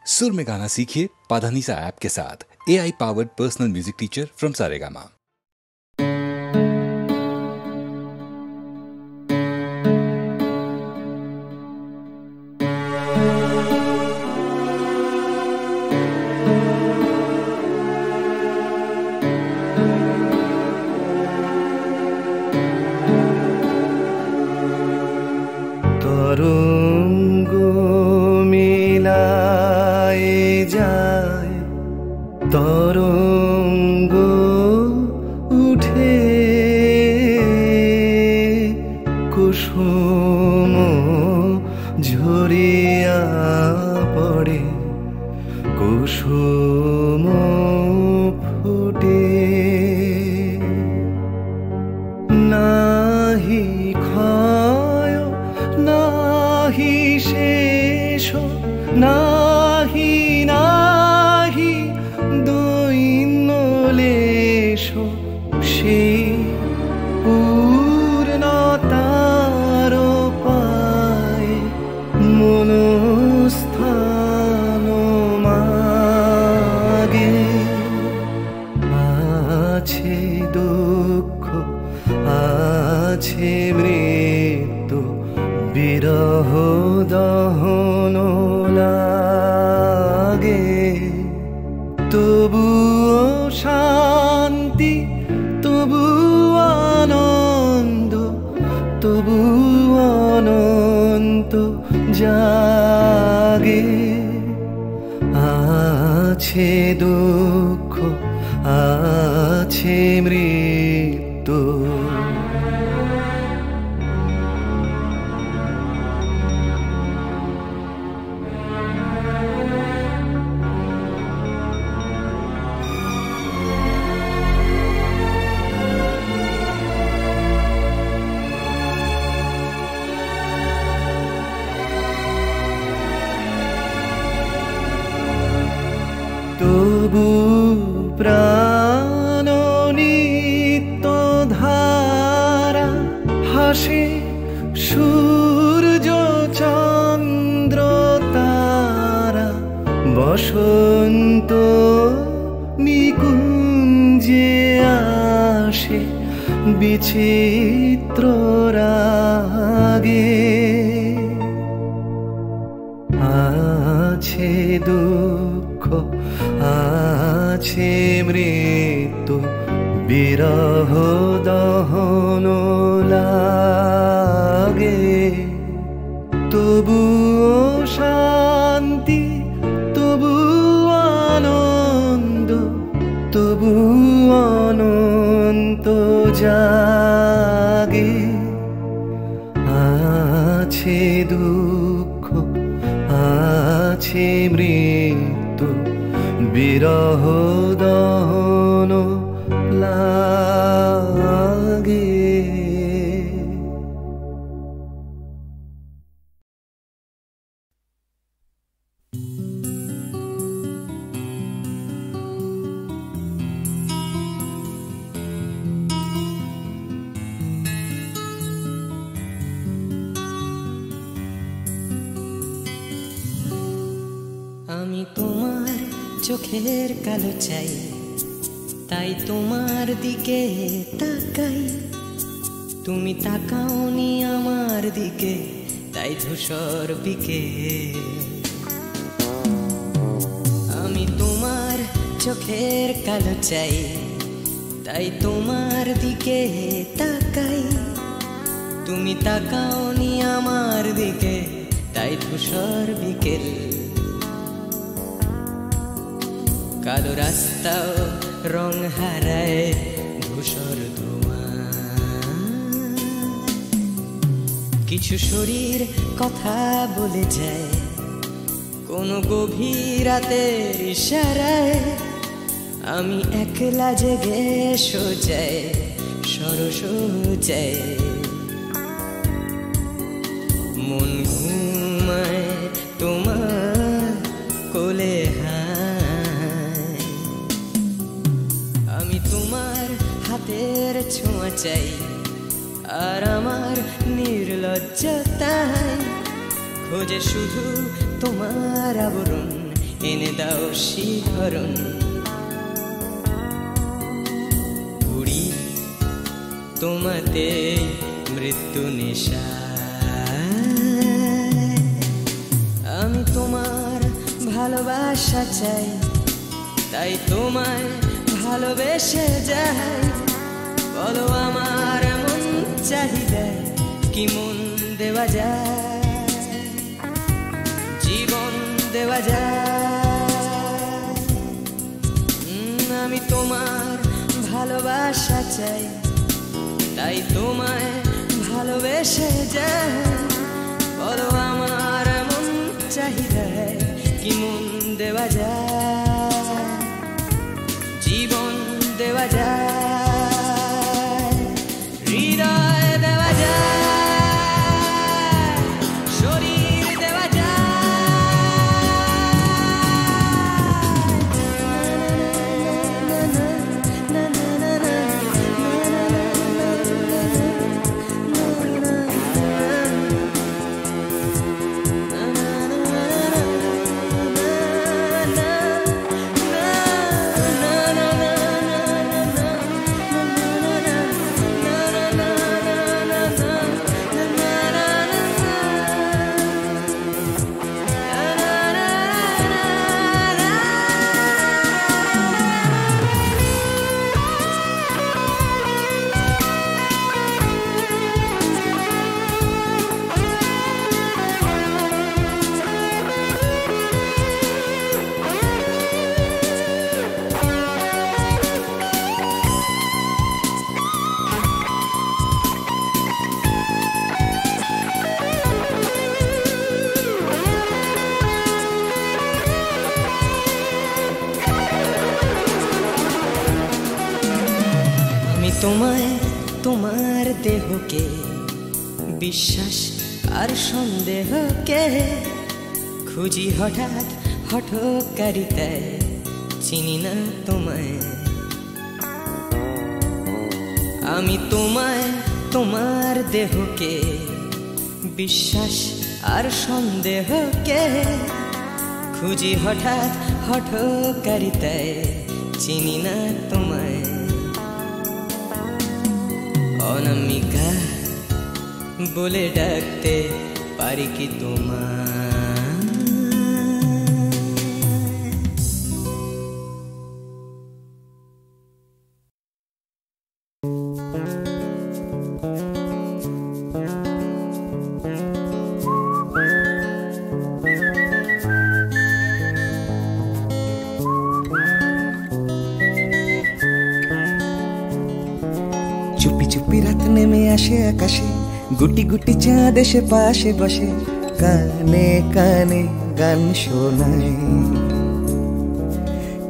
सुर में गाना सीखिए पाधानीसा ऐप के साथ। AI powered personal music teacher from Saregama. তরঙ্গ উঠে কুসুম ঝরিয়া পড়ে, কুসুম ফুটে নাহি ক্ষয় নাহি শেষ নাহি নাহি দৈন্যলেশ, সেই পূর্ণতার পায় মনস্থান মাগে। আছে দুঃখ আছে মৃত্যু, বিরহ দহন লাগে, তবুও শান্তি তবু আনন্দ, তবু অনন্ত জাগে। আছে দুঃখ আছে মৃত্যু, তবু প্রাণ নিত্য ধারা হাসে, সূর্য চন্দ্র তারা বসন্ত নিকুঞ্জে আসে বিচিত্র রাগে। আছে দুঃখ আছে মৃত্যু, বিরহ দহন লাগে, তবুও শান্তি তবু আনন্দ, তবু অনন্ত জাগে। আছে দুঃখ আছে মৃত্যু, বিরহ দহন লাগে। আমি তোমার চোখের কালো চাই, তাই তোমার দিকে তাকাই, তুমি তাকাওনি আমার দিকে, তাই ধূসর বিকেল। আমি তোমার চোখের কালো চাই, তাই তোমার দিকে তাকাই, তুমি তাকাওনি আমার দিকে, তাই ধূসর বিকেল। কালো রাস্তাও রং হারায় ধূসর ধোঁয়া, কিছু শরীর কথা বলে যায় কোনো গভীর রাতের ইশারায়। আমি একলা জেগে সোজায় সরস যায়, মন ঘুমায় তোমার কোলে হায়। আমি তোমার হাতের ছোঁয়া চাই, আর আমার নির্লজ্জতায় খোঁজে শুধু তোমার আবরণ এনে দাও শিহরণ পুরি তোমাতে মৃত্যু নেশা আমি তোমার ভালোবাসা চাই তাই তোমায় ভালোবেসে যাই বলো আমার এমন চাহিদা কি মন দেওয়া যায় জীবন দেওয়া যায় আমি তোমার ভালোবাসা চাই তাই তোমায় ভালোবেসে যাই বলো আমার এমন চাহিদা কি মন দেওয়া যায় জীবন দেওয়া যায় হৃদয় দেওয়া যায় শরীর দেওয়া তোমায় তোমার দেহকে বিশ্বাস আর সন্দেহকে খুঁজি হঠাৎ হঠকারিতায় চিনি না তোমায় আমি তোমায় তোমার দেহকে বিশ্বাস আর সন্দেহকে খুঁজি হঠাৎ হঠকারিতায় চিনি না তোমায় অনামিকা বলে ডাকতে পারি কি তোমায় চুপি চুপি রাত নেমে আসে আকাশে গুটি গুটি চাঁদ এসে পাশে বসে কানে কানে গান শোনায়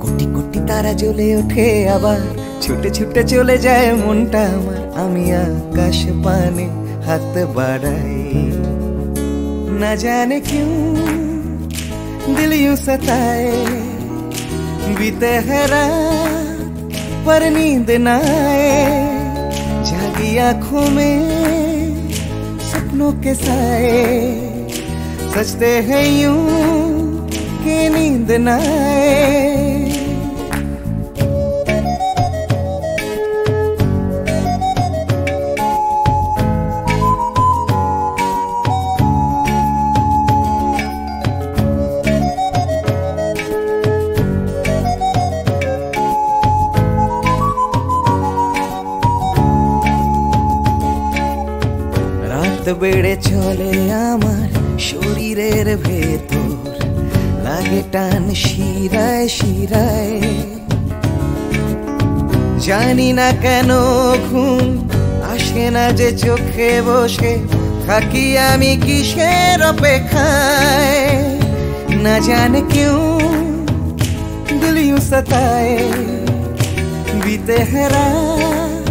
কোটি কোটি তারা জ্বলে ওঠে আবার ছুটে ছুটে চলে যায় মনটা আমার আমি আকাশ পানে হাত বাড়াই না জানে क्यों दिल यूं सताए बीते है रात पर नींद ना आए जागी आँखों में सपनों के साए सजते हैं यूं कि नींद ना आए বেড়ে চলে আমার শরীরের ভেতর লাগে টান শিরায় শিরায় জানি না কেন ঘুম আসে না যে চোখে বসে থাকি আমি কিসের অপেক্ষায় না জানে क्यों दिल यूं सताए बीते है रात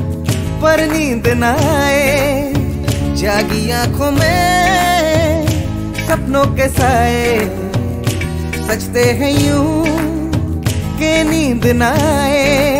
पर नींद ना आए जागी आंखों में सपनों के साए सजते हैं यूं कि नींद ना आए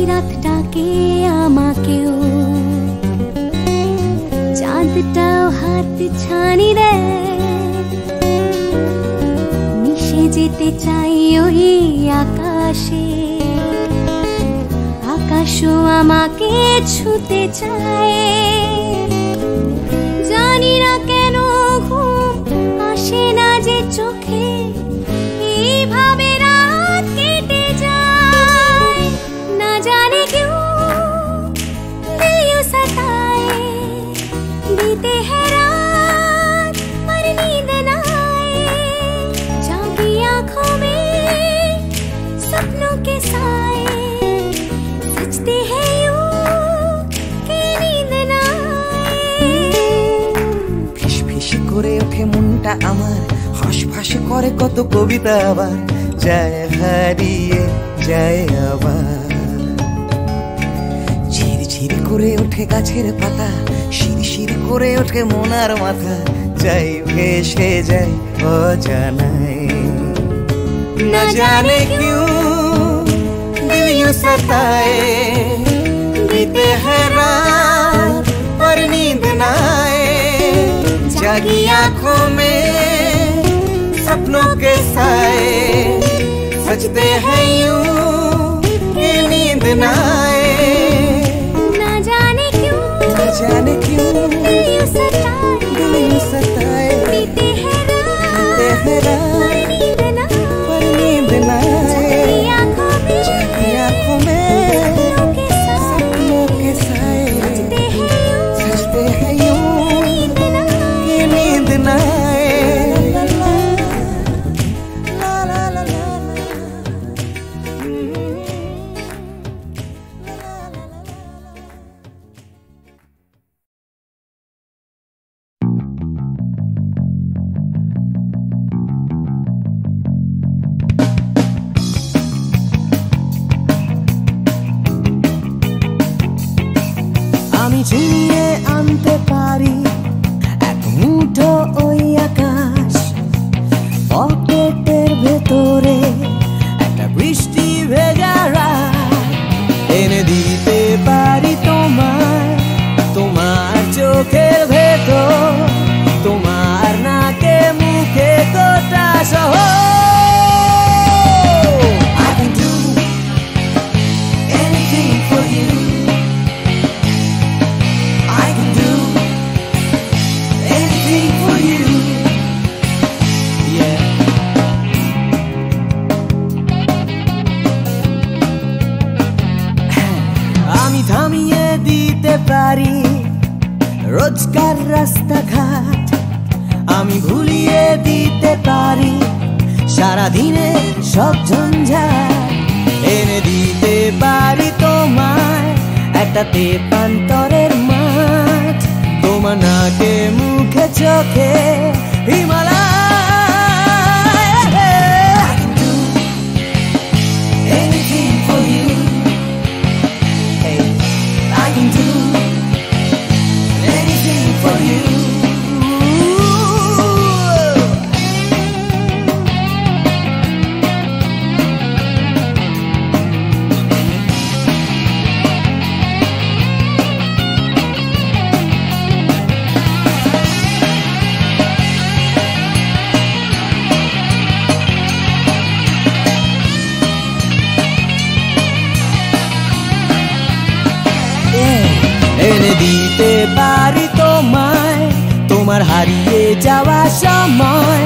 রাতটাকে আমাকেও চাঁদটাও হাত ছানি দেয় মিশে যেতে চাই ওই আকাশে আকাশও আমাকে ছুতে চায় জানি না কেন ঘুম আসে না যে চোখে এইভাবে রাত কেটে যায় না জানে কেউ दिल सताए बीते है रात पर नींद न आए जागी आँखों में सपनों के साए सजते हैं यूं कि नींद न आए ফিস ফিস করে ওঠে মনটা আমার হাসফাস করে কত কবিতা আবার যায় হারিয়ে যায় আবার ঝিরঝির করে ওঠে গাছের পাতা শিরশির করে ওঠে মনার মাথা যাই ভেসে যায় অজানায় না জানে क्यों दिल यूं सताए बीते है रात पर नींद न आए जागी आँखों में सपनों के साए सजते हैं यूं कि नींद न आए ना जाने क्यों दिल यूं सताए बीते है रात पर नींद न आए जागी आँखों में सपनों के साए सजते हैं यूं कि नींद न आए ला ला ला ला আমি ছিনিয়ে আনতে পারি এক মুঠো ওই আকাশ পকেটের ভেতরে একটা বৃষ্টি ভেজা রাত এনে দিতে পারি তোমায় তোমার চোখের ভেতর তোমার নাকে মুখে গোটা শহর I can do anything for you I can do anything for you yeah আমি থামিয়ে দিতে পারি রোজকার রাস্তাঘাট আমি ভুলিয়ে দিতে পারি সারাদিনে সব ঝঞ্ঝাট এনে দিতে পারি তোমায় একটা তেপান্তরের মাঠ তোমার নাকে মুখে চোখে Himalaya I can do anything for you hey, I can do anything for you এনে দিতে পারি তোমায় তোমার হারিয়ে যাওয়া সময়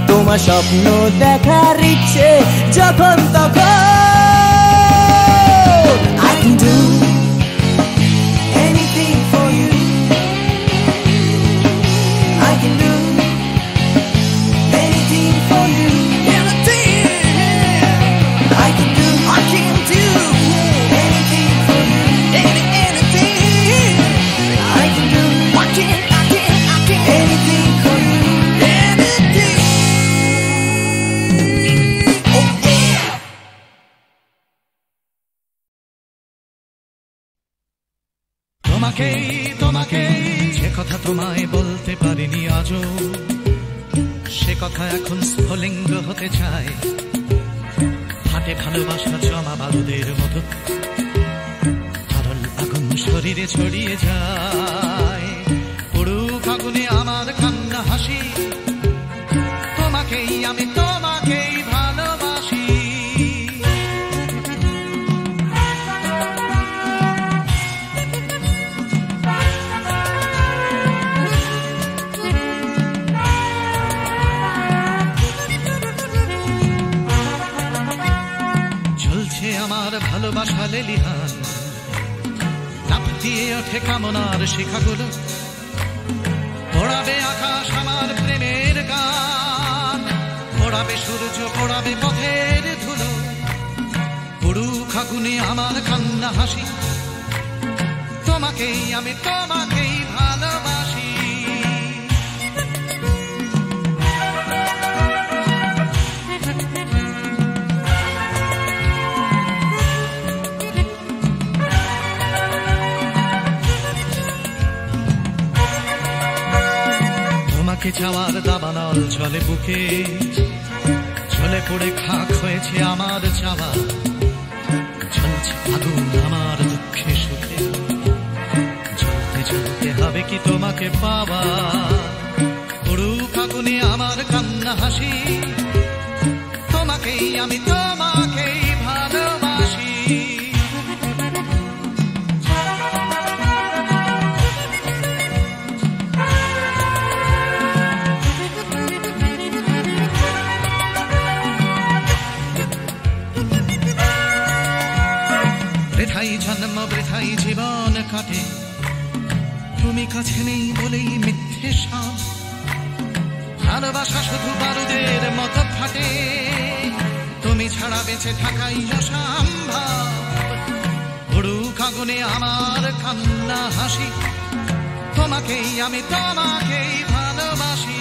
তোমার স্বপ্ন দেখার ইচ্ছে যখন তখন I can do anything for you I can do anything for you I can do anything for you anything I can do anything for you anything oh yeah তোমাকে যে কথা তোমায় বলতে পারিনি আজও সে কথা এখন স্ফুলিঙ্গ হতে চায় হাতে ভালোবাসা জমা বারুদের মতো শরীরে ছড়িয়ে যায়। পুরুক আগুনে আমার কান্না হাসি, তোমাকেই আমি তোমাকেই ভালোবাসি। চলছে আমার ভালোবাসা লেলিহান, লাফ দিয়ে ওঠে কামনার শিখাগুলো, পোড়াবে আকাশ আমার প্রেমের গান, পোড়াবে সূর্য পোড়াবে পথের ধুলো। পুরুক আগুনে আমার কান্না হাসি, তোমাকেই আমি তোমাকেই ভালোবাসি। তোমাকে চাওয়ার দাবানল চলে বুকে, চলে পড়ে খাক হয়েছে আমার চাওয়া। চলছে আগুন আমার দুঃখে সুখে, চলতে চলতে হবে কি তোমাকে পাওয়া। পুরুক আগুনে আমার কান্না হাসি, তোমাকেই আমি তোমাকেই ভালোবাসি। বৃথাই জন্ম বৃথাই জীবন কাটে, তুমি কাছে নেই বলেই মিথ্যে সব। ভালোবাসা শুধু বারুদের মতো ফাটে, তুমি ছাড়া বেঁচে থাকাই অসম্ভব। পুরুক আগুনে আমার কান্না হাসি, তোমাকেই আমি তোমাকেই ভালোবাসি।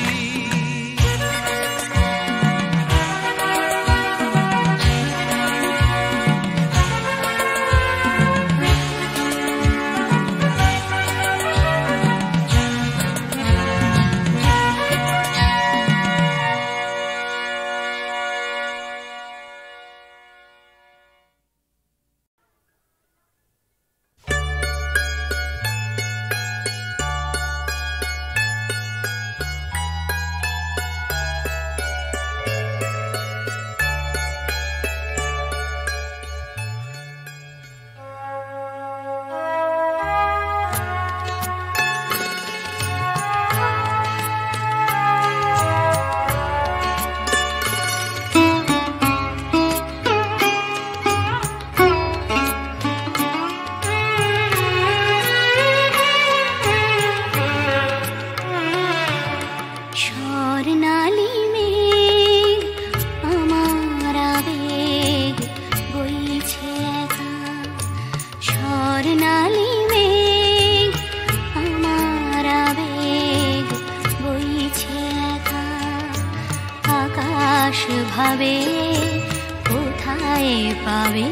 ভাবে কোথায় পাবে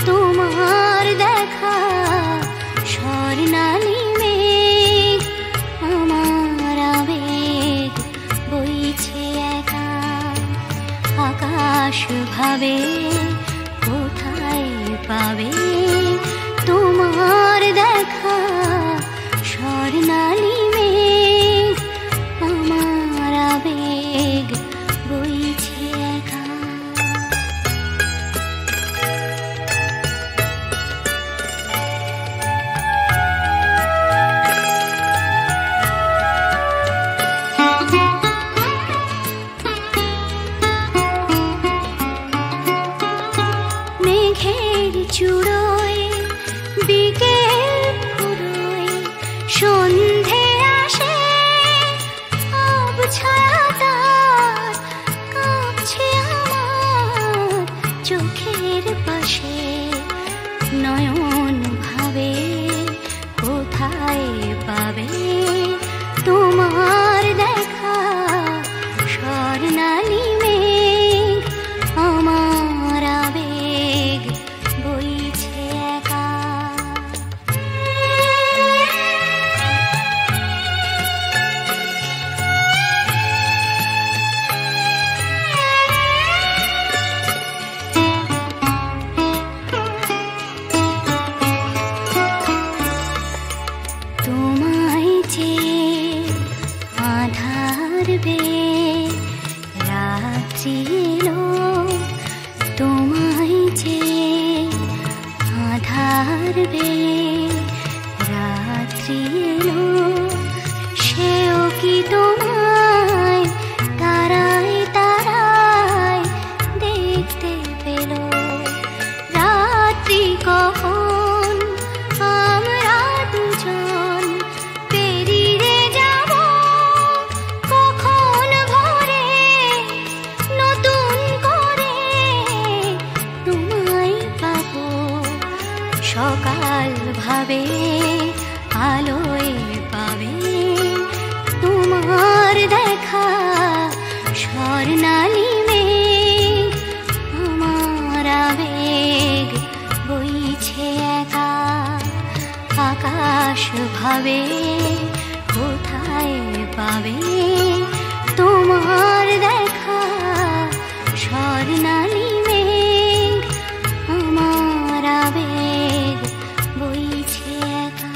তোমার দেখা, স্বর্ণালী মেঘ আমার আবেগ বইছে একা। আকাশ ভাবে কোথায় পাবে তোমার দেখা, স্বর্ণালী মেঘ আমার আবেগ বইছে একা। মেঘের চূড়ো বেয়ে রাত্রি এলো তোমায় চেয়ে, আধার বেয়ে রাত্রি এলো সেও কি তোমায় তারায় তারায় দেখতে পেল। রাত্রি কখন আমরা দুজন পেরিয়ে যাব, কখন ভোরে নতুন করে তোমায় পাবো। সকাল ভাবে আলোয় পাবে তোমার দেখা, স্বর্ণালী মেঘ আমার আবেগ বইছে একা। আকাশ ভাবে কোথায় পাবে তোমার দেখা, স্বর্ণালী মেঘ আমার আবেগ বইছে একা।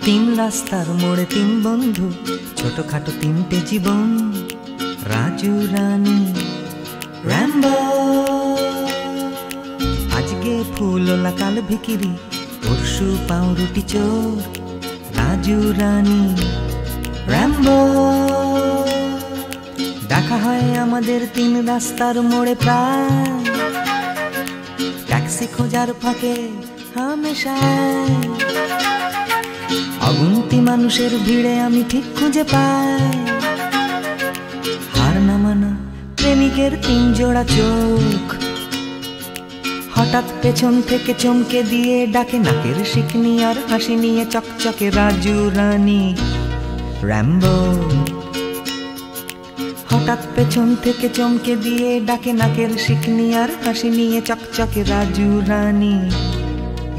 তিন রাস্তার মোড়ে তিন বন্ধু, ছোটখাটো তিনটে জীবন, রাজু রানী র্যাম্বো। আজকে ফুলওলা কাল ভিকিরি, পরশু পাউরুটি চোর, রাজু রানী র্যাম্বো। দেখা হয় আমাদের তিন রাস্তার মোড়ে প্রায়, ট্যাক্সি খোঁজার ফাঁকে হামেশায়। অগুন্তি মানুষের ভিড়ে আমি ঠিক খুঁজে পাই হার না মানা প্রেমিকের তিন জোড়া চোখ। হঠাৎ পেছন থেকে চমকে দিয়ে ডাকে নাকের শিকনি আর হাসি নিয়ে চকচকে রাজু রানী র্যাম্বো। হঠাৎ পেছন থেকে চমকে দিয়ে ডাকে নাকের শিকনি আর হাসি নিয়ে চকচকে রাজু রানী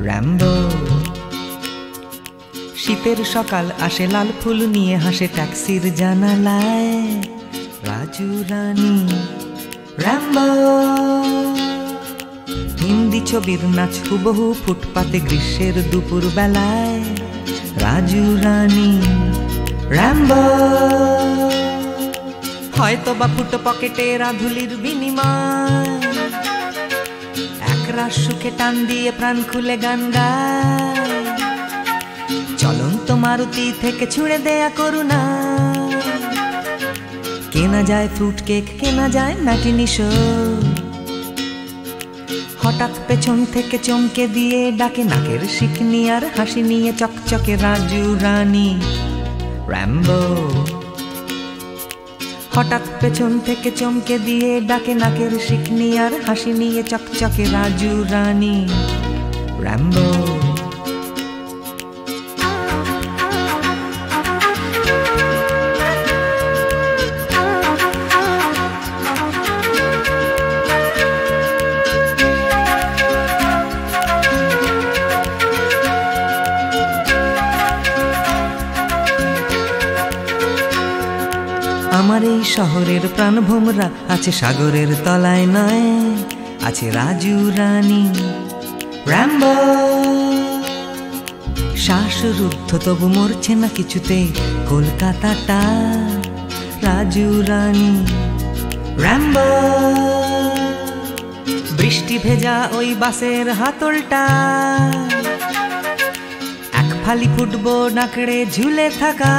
র্যাম্বো। শীতের সকাল আসে লাল ফুল নিয়ে হাসে ট্যাক্সির জানালায়, রাজু রানী র্যাম্বো। হিন্দি ছবির নাচ হুবহু ফুটপাতে গ্রীষ্মের দুপুর বেলায়, রাজু রানী র্যাম্বো। হয়তো বা ফুটো পকেটে রাধুলির বিনিময়, একরাশ সুখে টান দিয়ে প্রাণ খুলে গান গায়। চলন্ত মারুতি থেকে ছুঁড়ে দেয়া করুণা, কেনা যায় ফ্রুট কেক, কেনা যায় ম্যাটিনি শো। হঠাৎ পেছন থেকে চমকে দিয়ে ডাকে নাকের শিকনি আর হাসি নিয়ে চকচকে রাজু রানী র্যাম্বো। হঠাৎ পেছন থেকে চমকে দিয়ে ডাকে নাকের শিকনি আর হাসি নিয়ে চকচকে রাজু রানী র্যাম্বো। আমার এই শহরের প্রাণভোমরা আছে সাগরের তলায় নয়, আছে রাজু রানী র্যাম্বো। শ্বাসরুদ্ধ তবু মরছে না কিছুতে কলকাতাটা, রাজু রানী র্যাম্বো। বৃষ্টি ভেজা ওই বাসের হাতলটা, এক ফালি ফুটবল আঁকড়ে ঝুলে থাকা।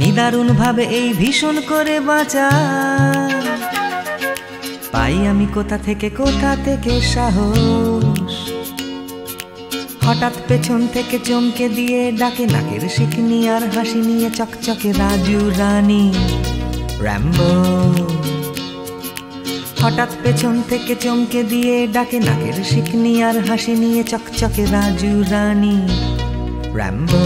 নিদারুণ ভাবে এই ভীষণ করে বাঁচা, পাই আমি কোথা থেকে সাহস। হঠাৎ পেছন থেকে চমকে দিয়ে ডাকে নাকের শিকনি আর হাসি নিয়ে চকচকে রাজু রানী র্যাম্বো। হঠাৎ পেছন থেকে চমকে দিয়ে ডাকে নাকের শিকনি আর হাসি নিয়ে চকচকে রাজু রানী র্যাম্বো।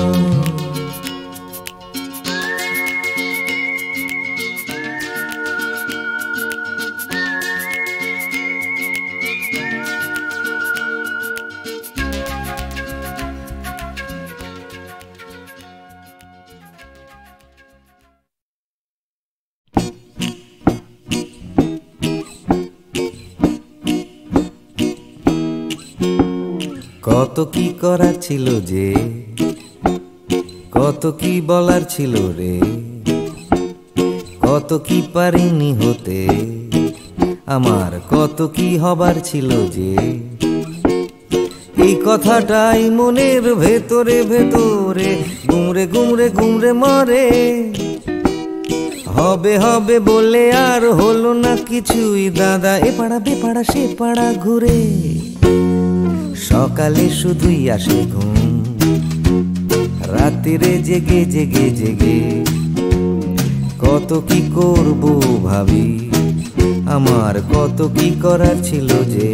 কত কি করার ছিল যে, কত কি বলার ছিল রে, কত কি পারিনি হতে, আমার কত কি হবার ছিল যে। এই কথাটাই মনের ভেতরে ভেতরে গুমরে গুমরে গুমরে মরে। হবে হবে বলে আর হলো না কিছুই দাদা, এ পাড়া বে পাড়া সে পাড়া ঘুরে। সকালে শুধুই আসে ঘুম, রাত্রিরে জেগে জেগে জেগে কত কি করব ভাবি, আমার কত কি করার ছিল যে।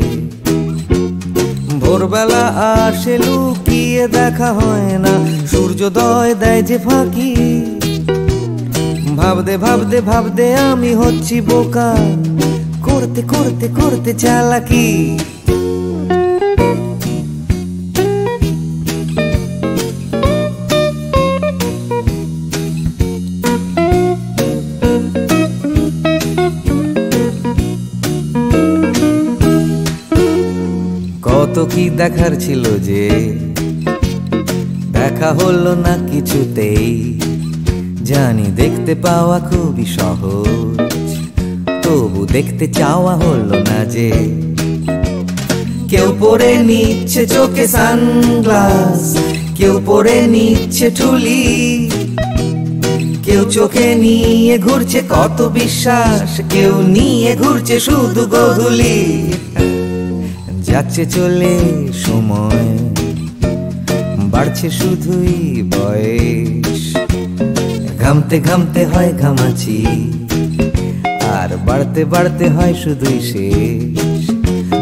ভোরবেলা আসে লুকিয়ে দেখা হয় না, সূর্যোদয় দেয় যে ফাঁকি। ভাবতে ভাবতে ভাবতে আমি হচ্ছি বোকা, করতে করতে করতে চালাকি। কত কি দেখার ছিল যে, দেখা হলো না কিছুতেই। জানি দেখতে পাওয়া খুবই সহজ, তবু দেখতে চাওয়া হলো না যে। কেউ পরে নিচ্ছে চোখে সানগ্লাস, কেউ পরে নিচ্ছে ঠুলি, কেউ চোখে নিয়ে ঘুরছে কত বিশ্বাস, কেউ নিয়ে ঘুরছে শুধু গোধূলি। যাচ্ছে চলে সময়, বাড়ছে শুধুই বয়স। ঘামতে ঘামতে হয় ঘামাচি, আর বাড়তে বাড়তে হয় শুধুই শেষ।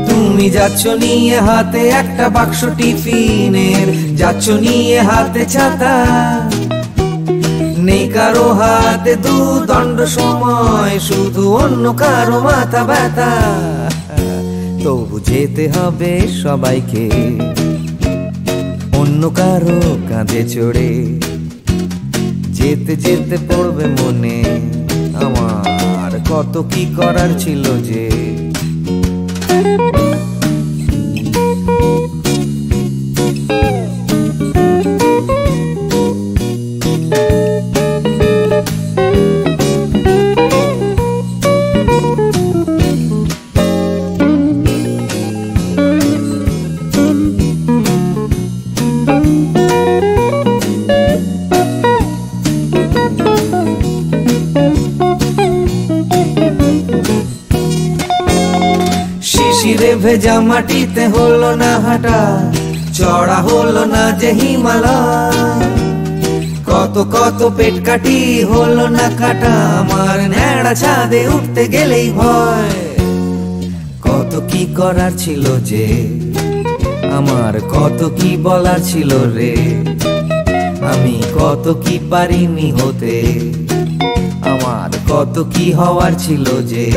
তুমি যাচ্ছ নিয়ে হাতে একটা বাক্স টিফিনের, যাচ্ছ নিয়ে হাতে ছাতা। নেই কারো হাতে দুদণ্ড সময়, শুধু অন্য কারো মাথা ব্যথা। তবু যেতে হবে সবাইকে, অন্য কারো কাঁধে চড়ে। যেতে যেতে পড়বে মনে আমার কত কি করার ছিল যে। শিশিরে ভেজা মাটিতে হলো না হাঁটা, চড়া হলো না যে হিমালয়। কত কত পেট কাটি হলো না কাটা, আমার ন্যাড়া ছাদে উঠতে গেলেই ভয়। কত কি করার ছিল যে, আমার কত কি বলার ছিল রে, আমি কত কি পারিনি হতে, আমার কত কি হওয়ার ছিল যে।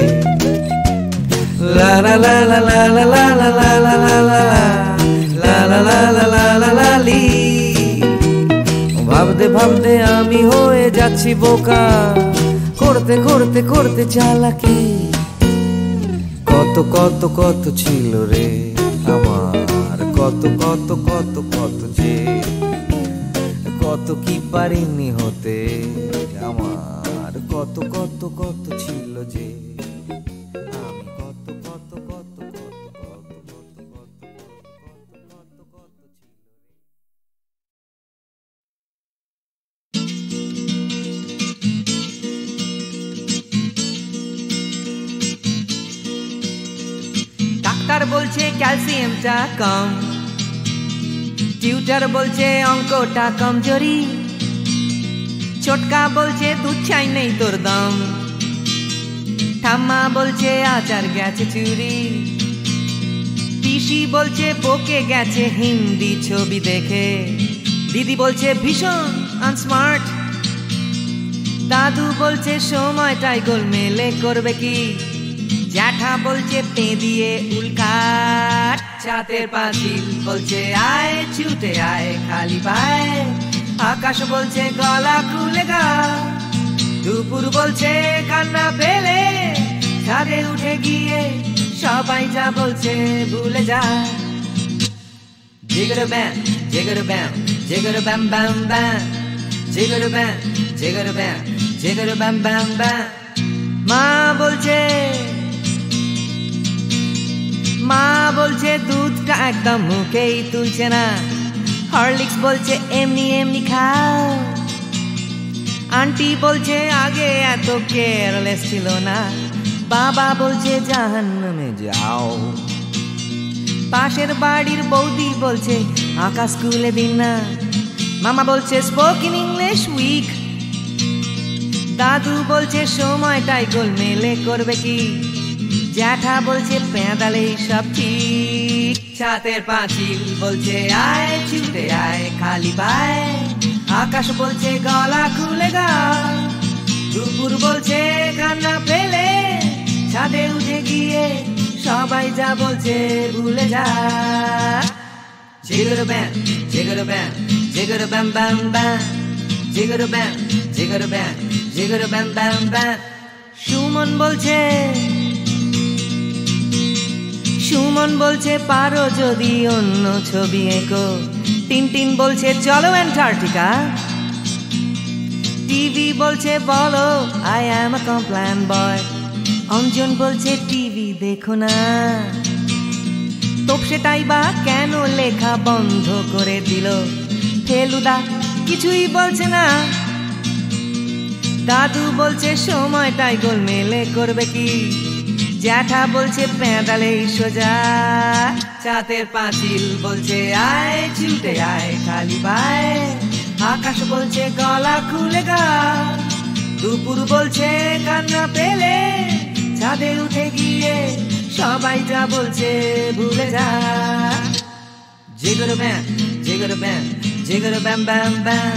লা লা লা লা লা লা লা লা লা লা লা লা লা লা লা লা লা লা লা লি। ভাবতে ভাবতে আমি হয়ে যাচ্ছি বোকা, করতে করতে করতে চালাকি। কত কত কত ছিল রে আমার, কত কত কত কত যে। কত কি পারিনি হতে, আমার কত কত কত ছিল যে। ডাক্তার বলছে ক্যালসিয়ামটা কম, টিউটার বলছে অঙ্কটা কমজোরি, ছোটকা বলছে দুধ চাই নেই তোর দম, ঠাম্মা বলছে আচার গেছে চুরি, পিসি বলছে বকে গেছে হিন্দি ছবি দেখে, দিদি বলছে ভীষণ আনস্মার্ট, দাদু বলছে সময়টাই গোলমেলে করবে কি, জ্যাঠা বলছে পে দিয়ে উল্কাট, চাতের পাঁচিল বলছে আয় ছুটে আয় খালি পায়, আকাশ বলছে গলা খুলে গা, দুপুর বলছে কান্না পেলে ছাদে উঠে গিয়ে সবাই যা বলছে ভুলে যা। Jigger bam, jigger bam, jigger bam bam bam. Jigger bam, jigger bam, jigger bam bam bam. মা বলছে দুধটা একদম মুখেই তুলছে না, হরলিক্স বলছে এমনি এমনি খাও। আন্টি বলছে আগে এত কেয়ারলেস ছিল না, বাবা বলছে জাহান্নামে যাও। পাশের বাড়ির বৌদি বলছে আঁকা স্কুলে দিন না, মামা বলছে স্পোকেন ইংলিশ উইক। দাদু বলছে সময়টাই গোলমেলে করবে কি, জ্যাঠা বলছে পেঁদালেই সব ঠিক। ছাতের পাঁচিল বলছে আয় ছুটে আয় খালি পায়, আকাশ বলছে গলা খুলে গা। দুপুর বলছে কান্না পেলে ছাদে উঠে গিয়ে সবাই যা বলছে ভুলে যা। Jigger bam, jigger bam, jigger bam bam bam. Jigger bam, jigger bam, jigger bam bam bam. Suman বলছে পারো যদি অন্য ছবি এঁকো। টিনটিন বলছে চলো অ্যান্টার্কটিকা। টিভি বলছে বলো আই অ্যাম আ কমপ্ল্যান বয়। অঞ্জন বলছে টিভি দেখো না, তোপসেটাই বা কেন লেখা বন্ধ করে দিল। ফেলুদা কিছুই বলছে না, দাদু বলছে সময়টাই গোলমেলে করবে কি, জ্যাঠা বলছে পেঁদালেই সোজা। ছাতের পাঁচিল বলছে আয় ছুটে আয় খালি পায়, আকাশ বলছে গলা খুলে গা। দুপুর বলছে কান্না পেলে ছাদে উঠে গিয়ে সবাই যা বলছে ভুলে যা। Jigger bam, jigger bam, jigger bam bam bam.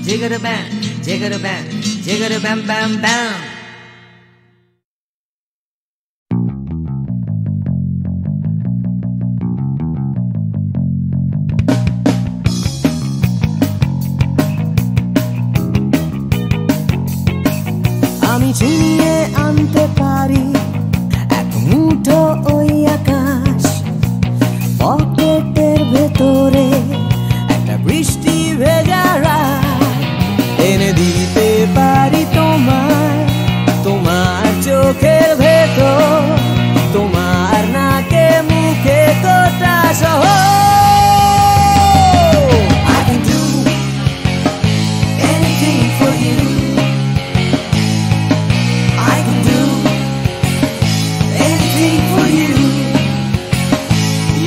Jigger bam, jigger bam, jigger bam bam bam. আমি ছিনিয়ে আনতে পারি এক মুঠো ওই আকাশ, পকেটের ভেতরে একটা বৃষ্টি ভেজা রাত। এনে দিতে পারি তোমার চোখের ভেতর, তোমার নাকে মুখে তোটা সহ। I can do anything for you. I can do anything for you.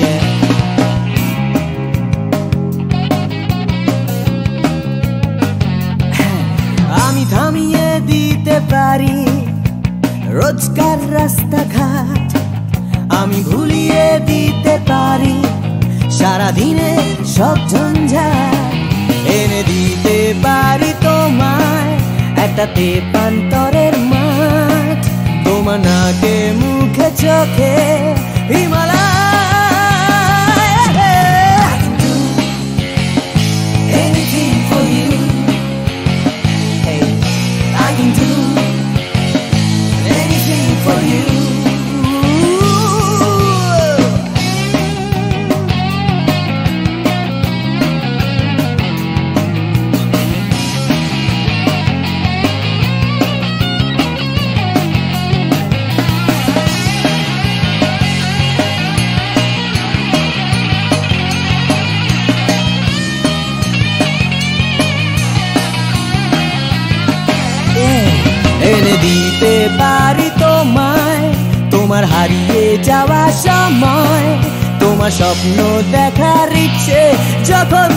Yeah. আমি থামিয়ে দিতে পারি রোজকার রাস্তাঘাট, আমি ভুলিয়ে দিতে পারি সারাদিনে সব ঝঞ্ঝাট। এনে দিতে পারি তোমায় একটা তেপান্তরের মাঠ, তোমার নাকে মুখে চোখে Himalaya. I can do anything for you. Hey, I can do anything for you. এনে দিতে পারি তোমায় তোমার হারিয়ে যাওয়া সময়, তোমার স্বপ্ন দেখার ইচ্ছে যখন